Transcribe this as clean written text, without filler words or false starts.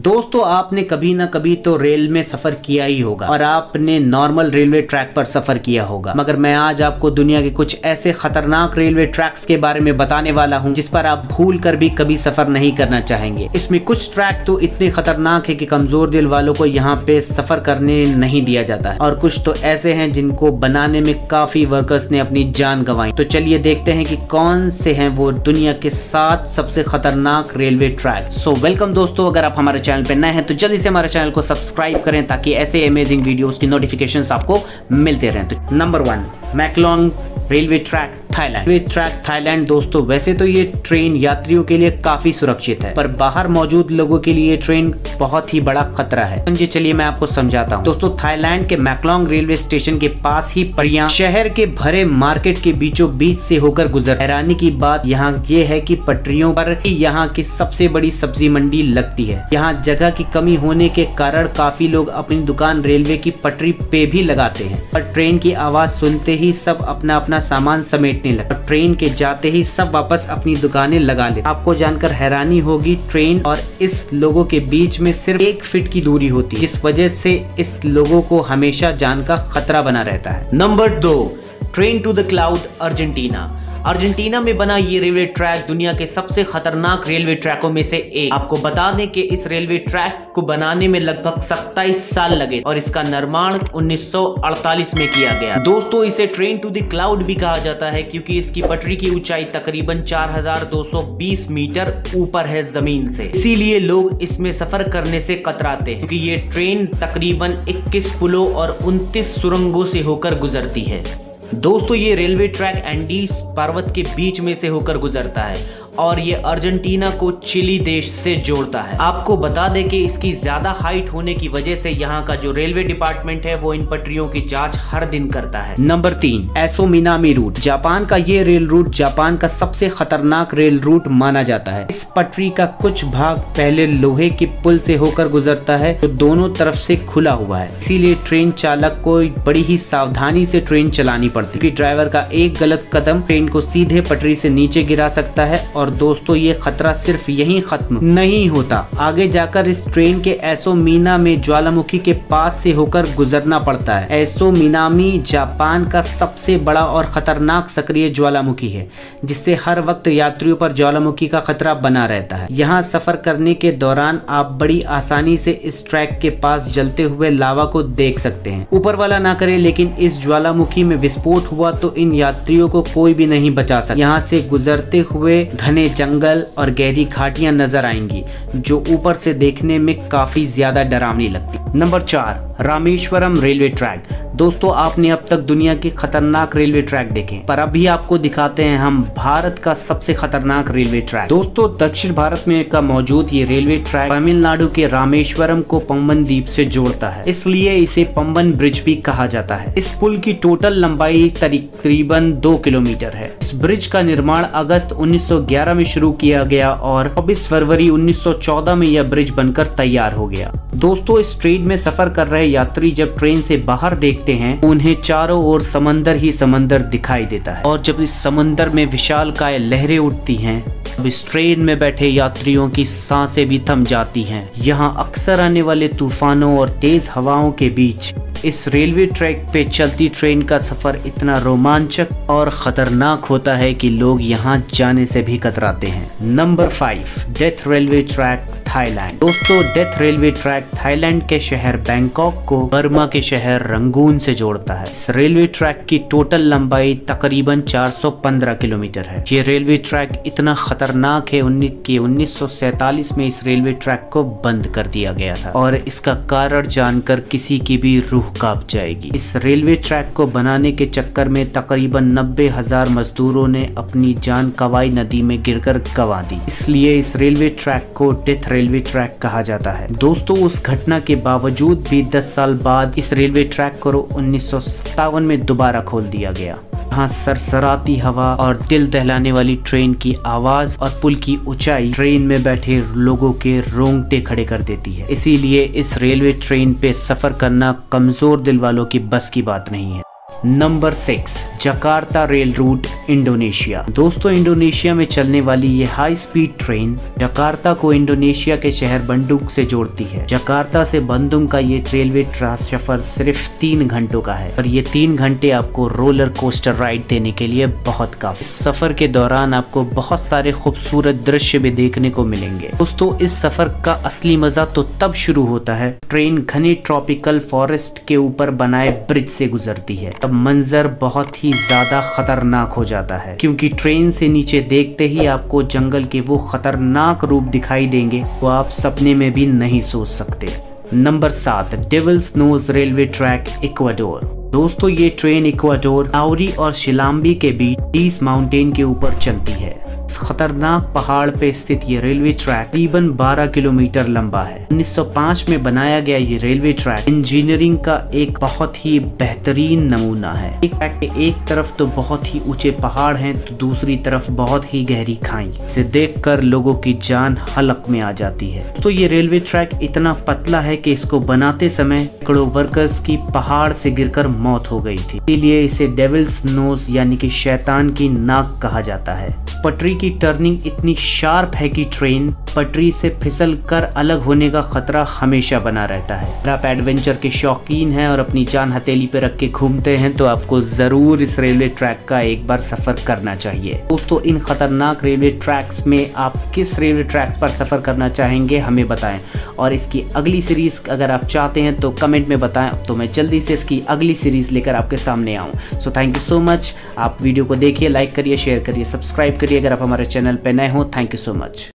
दोस्तों आपने कभी ना कभी तो रेल में सफर किया ही होगा और आपने नॉर्मल रेलवे ट्रैक पर सफर किया होगा, मगर मैं आज आपको दुनिया के कुछ ऐसे खतरनाक रेलवे ट्रैक्स के बारे में बताने वाला हूं जिस पर आप भूल कर भी कभी सफर नहीं करना चाहेंगे। इसमें कुछ ट्रैक तो इतने खतरनाक है कि कमजोर दिल वालों को यहाँ पे सफर करने नहीं दिया जाता है, और कुछ तो ऐसे हैं जिनको बनाने में काफी वर्कर्स ने अपनी जान गंवाई। तो चलिए देखते हैं कि कौन से हैं वो दुनिया के 7 सबसे खतरनाक रेलवे ट्रैक। सो वेलकम दोस्तों, अगर आप हमारे चैनल पे नए हैं तो जल्दी से हमारे चैनल को सब्सक्राइब करें ताकि ऐसे अमेजिंग वीडियोस की नोटिफिकेशंस आपको मिलते रहें। तो number 1, Maeklong railway track Thailand. Railway track Thailand दोस्तों, वैसे तो ये ट्रेन यात्रियों के लिए काफी सुरक्षित है, पर बाहर मौजूद लोगों के लिए ट्रेन बहुत ही बड़ा खतरा है। चलिए मैं आपको समझाता हूँ। दोस्तों थाईलैंड के मैकलोंग रेलवे स्टेशन के पास ही पटरियां शहर के भरे मार्केट के बीचों बीच से होकर गुजर। हैरानी की बात यहाँ ये है कि पटरियों पर ही यहाँ की सबसे बड़ी सब्जी मंडी लगती है। यहाँ जगह की कमी होने के कारण काफी लोग अपनी दुकान रेलवे की पटरी पे भी लगाते हैं, पर ट्रेन की आवाज सुनते ही सब अपना अपना सामान समेटने लगे। ट्रेन के जाते ही सब वापस अपनी दुकानें लगा लेते। आपको जानकर हैरानी होगी, ट्रेन और इस लोगों के बीच में सिर्फ 1 फीट की दूरी होती है, जिस वजह से इस लोगों को हमेशा जान का खतरा बना रहता है। Number 2, train to the cloud Argentina. Argentina में बना ये रेलवे ट्रैक दुनिया के सबसे खतरनाक रेलवे ट्रैकों में से एक। आपको बता दें कि इस रेलवे ट्रैक को बनाने में लगभग 27 साल लगे और इसका निर्माण 1948 में किया गया। दोस्तों इसे ट्रेन टू द क्लाउड भी कहा जाता है क्योंकि इसकी पटरी की ऊंचाई तकरीबन 4220 मीटर ऊपर है जमीन से। इसीलिए लोग इसमें सफर करने से कतराते हैं क्योंकि ये ट्रेन तकरीबन 21 पुलों और 29 सुरंगों से होकर गुजरती है। दोस्तों ये रेलवे ट्रैक एंडीज पर्वत के बीच में से होकर गुजरता है और ये अर्जेंटीना को चिली देश से जोड़ता है। आपको बता दें कि इसकी ज्यादा हाइट होने की वजह से यहाँ का जो रेलवे डिपार्टमेंट है वो इन पटरियों की जांच हर दिन करता है। नंबर 3, एसो मिनामी रूट। जापान का ये रेल रूट जापान का सबसे खतरनाक रेल रूट माना जाता है। इस पटरी का कुछ भाग पहले लोहे के पुल से होकर गुजरता है जो दोनों तरफ से खुला हुआ है, इसीलिए ट्रेन चालक को बड़ी ही सावधानी से ट्रेन चलानी पड़ती है क्योंकि ड्राइवर का एक गलत कदम ट्रेन को सीधे पटरी से नीचे गिरा सकता है। और दोस्तों ये खतरा सिर्फ यहीं खत्म नहीं होता, आगे जाकर इस ट्रेन के एसो मीना में ज्वालामुखी के पास से होकर गुजरना पड़ता है। एसो मिनामी जापान का सबसे बड़ा और खतरनाक सक्रिय ज्वालामुखी है जिससे हर वक्त यात्रियों पर ज्वालामुखी का खतरा बना रहता है। यहाँ सफर करने के दौरान आप बड़ी आसानी से इस ट्रैक के पास जलते हुए लावा को देख सकते हैं। ऊपर वाला ना करे, लेकिन इस ज्वालामुखी में विस्फोट हुआ तो इन यात्रियों को कोई भी नहीं बचा सकता। यहाँ से गुजरते हुए घने जंगल और गहरी घाटियां नजर आएंगी जो ऊपर से देखने में काफी ज्यादा डरावनी लगती। Number 4, Rameswaram railway track. दोस्तों आपने अब तक दुनिया के खतरनाक रेलवे ट्रैक देखे, पर अभी आपको दिखाते हैं हम भारत का सबसे खतरनाक रेलवे ट्रैक। दोस्तों दक्षिण भारत में का मौजूद ये रेलवे ट्रैक तमिलनाडु के रामेश्वरम को पंबन द्वीप से जोड़ता है, इसलिए इसे पंबन ब्रिज भी कहा जाता है। इस पुल की टोटल लंबाई तकरीबन 2 किलोमीटर है। इस ब्रिज का निर्माण अगस्त 1911 में शुरू किया गया और 24 फरवरी 1914 में यह ब्रिज बनकर तैयार हो गया। दोस्तों इस ट्रेन में सफर कर रहे यात्री जब ट्रेन से बाहर देखते हैं उन्हें चारों ओर समंदर ही समंदर दिखाई देता है, और जब इस समंदर में विशालकाय लहरें उठती हैं अब इस ट्रेन में बैठे यात्रियों की सांसें भी थम जाती हैं। यहाँ अक्सर आने वाले तूफानों और तेज हवाओं के बीच इस रेलवे ट्रैक पे चलती ट्रेन का सफर इतना रोमांचक और खतरनाक होता है कि लोग यहाँ जाने से भी कतराते हैं। Number 5, death railway track Thailand. दोस्तों डेथ रेलवे ट्रैक थाईलैंड के शहर बैंकॉक को बर्मा के शहर रंगून से जोड़ता है। इस रेलवे ट्रैक की टोटल लंबाई तकरीबन 415 किलोमीटर है। ये रेलवे ट्रैक इतना खतरनाक है कि 1947 में इस रेलवे ट्रैक को बंद कर दिया गया था और इसका कारण जानकर किसी की भी रूह कांप जाएगी। इस रेलवे ट्रैक को बनाने के चक्कर में तकरीबन 90,000 मजदूरों ने अपनी जान कवाई नदी में गिरकर गंवा दी, इसलिए इस रेलवे ट्रैक को डेथ रेलवे ट्रैक कहा जाता है। दोस्तों उस घटना के बावजूद भी 10 साल बाद इस रेलवे ट्रैक को 1957 में दोबारा खोल दिया गया। यहाँ सरसराती हवा और दिल दहलाने वाली ट्रेन की आवाज और पुल की ऊंचाई ट्रेन में बैठे लोगों के रोंगटे खड़े कर देती है, इसीलिए इस रेलवे ट्रेन पे सफर करना कमजोर दिल वालों की बस की बात नहीं है। Number 6, Jakarta rail route, Indonesia. दोस्तों, इंडोनेशिया में चलने वाली ये हाई स्पीड ट्रेन जकार्ता को इंडोनेशिया के शहर बंडुंग से जोड़ती है। जकार्ता से बंडुंग का ये रेलवे सफर सिर्फ 3 घंटों का है और ये 3 घंटे आपको रोलर कोस्टर राइड देने के लिए बहुत काफी। इस सफर के दौरान आपको बहुत सारे खूबसूरत दृश्य भी देखने को मिलेंगे। दोस्तों, इस सफर का असली मजा तो तब शुरू होता है ट्रेन घने ट्रॉपिकल फॉरेस्ट के ऊपर बनाए ब्रिज से गुजरती है। तब मंजर बहुत ही ज्यादा खतरनाक हो जाता है, क्योंकि ट्रेन से नीचे देखते ही आपको जंगल के वो खतरनाक रूप दिखाई देंगे वो आप सपने में भी नहीं सोच सकते। Number 7, Devil's Nose railway track, Ecuador. दोस्तों, ये ट्रेन इक्वाडोर, नाउरी और शिलाम्बी के बीच टीस माउंटेन के ऊपर चलती है। इस खतरनाक पहाड़ पे स्थित ये रेलवे ट्रैक तकरीबन 12 किलोमीटर लंबा है। 1905 में बनाया गया ये रेलवे ट्रैक इंजीनियरिंग का एक बहुत ही बेहतरीन नमूना है। एक तरफ तो बहुत ही ऊंचे पहाड़ हैं तो दूसरी तरफ बहुत ही गहरी खाई। इसे देखकर लोगों की जान हलक में आ जाती है। तो ये रेलवे ट्रैक इतना पतला है कि इसको बनाते समय सैकड़ों वर्कर्स की पहाड़ से गिरकर मौत हो गई थी। इसीलिए इसे डेविल्स नोज यानी कि शैतान की नाक कहा जाता है। पटरी की टर्निंग इतनी शार्प है कि ट्रेन पटरी से फिसल कर अलग होने का खतरा हमेशा बना रहता है। अगर आप एडवेंचर के शौकीन हैं और अपनी जान हथेली पे रख के घूमते हैं तो आपको जरूर इस रेलवे ट्रैक का एक बार सफर करना चाहिए। दोस्तों, इन खतरनाक रेलवे ट्रैक्स में आप किस रेलवे ट्रैक पर सफर करना चाहेंगे हमें बताएं, और इसकी अगली सीरीज अगर आप चाहते हैं तो कमेंट में बताएं, तो मैं जल्दी से इसकी अगली सीरीज लेकर आपके सामने आऊँ। So thank you so much. आप वीडियो को देखिए, लाइक करिए, शेयर करिए, सब्सक्राइब करिए अगर आप हमारे चैनल पे नए हो। Thank you so much.